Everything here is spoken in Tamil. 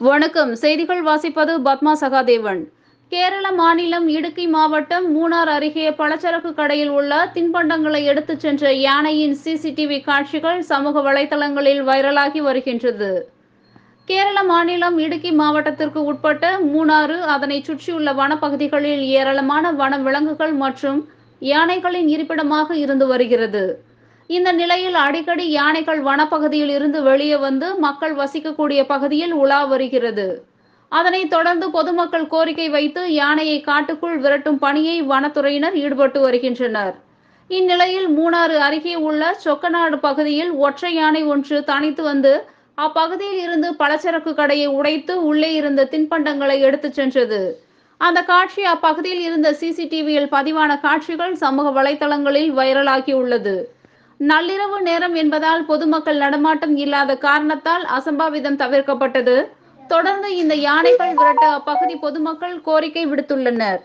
வணக்கம். செய்திகள் வாசிப்பது பத்மா சகாதேவன். கேரள மாநிலம் இடுக்கி மாவட்டம் மூணார் அருகே பலசரக்கு கடையில் உள்ள தின்பண்டங்களை எடுத்துச் சென்ற யானையின் சிசிடிவி காட்சிகள் சமூக வலைதளங்களில் வைரலாகி வருகின்றது. கேரள மாநிலம் இடுக்கி மாவட்டத்திற்கு உட்பட்ட மூணாறு, அதனை சுற்றியுள்ள வனப்பகுதிகளில் ஏராளமான வன விலங்குகள் மற்றும் யானைகளின் இருப்பிடமாக இருந்து வருகிறது. இந்த நிலையில் அடிக்கடி யானைகள் வனப்பகுதியில் இருந்து வெளியே வந்து மக்கள் வசிக்கக்கூடிய பகுதியில் உலா வருகிறது. அதனைத் தொடர்ந்து பொதுமக்கள் கோரிக்கை வைத்து யானையை காட்டுக்குள் விரட்டும் பணியை வனத்துறையினர் ஈடுபட்டு வருகின்றனர். இந்நிலையில் மூணாறு அருகே உள்ள சொக்கநாடு பகுதியில் ஒற்றை யானை ஒன்று தனித்து வந்து அப்பகுதியில் இருந்து பலசரக்கு கடையை உடைத்து உள்ளே இருந்த தின்பண்டங்களை எடுத்துச் சென்றது. அந்த காட்சி அப்பகுதியில் இருந்த சிசிடிவியில் பதிவான காட்சிகள் சமூக வலைதளங்களில் வைரலாகியுள்ளது. நள்ளிரவு நேரம் என்பதால் பொதுமக்கள் நடமாட்டம் இல்லாத காரணத்தால் அசம்பாவிதம் தவிர்க்கப்பட்டது. தொடர்ந்து இந்த யானைகள் விரட்ட அப்பகுதி பொதுமக்கள் கோரிக்கை விடுத்துள்ளனர்.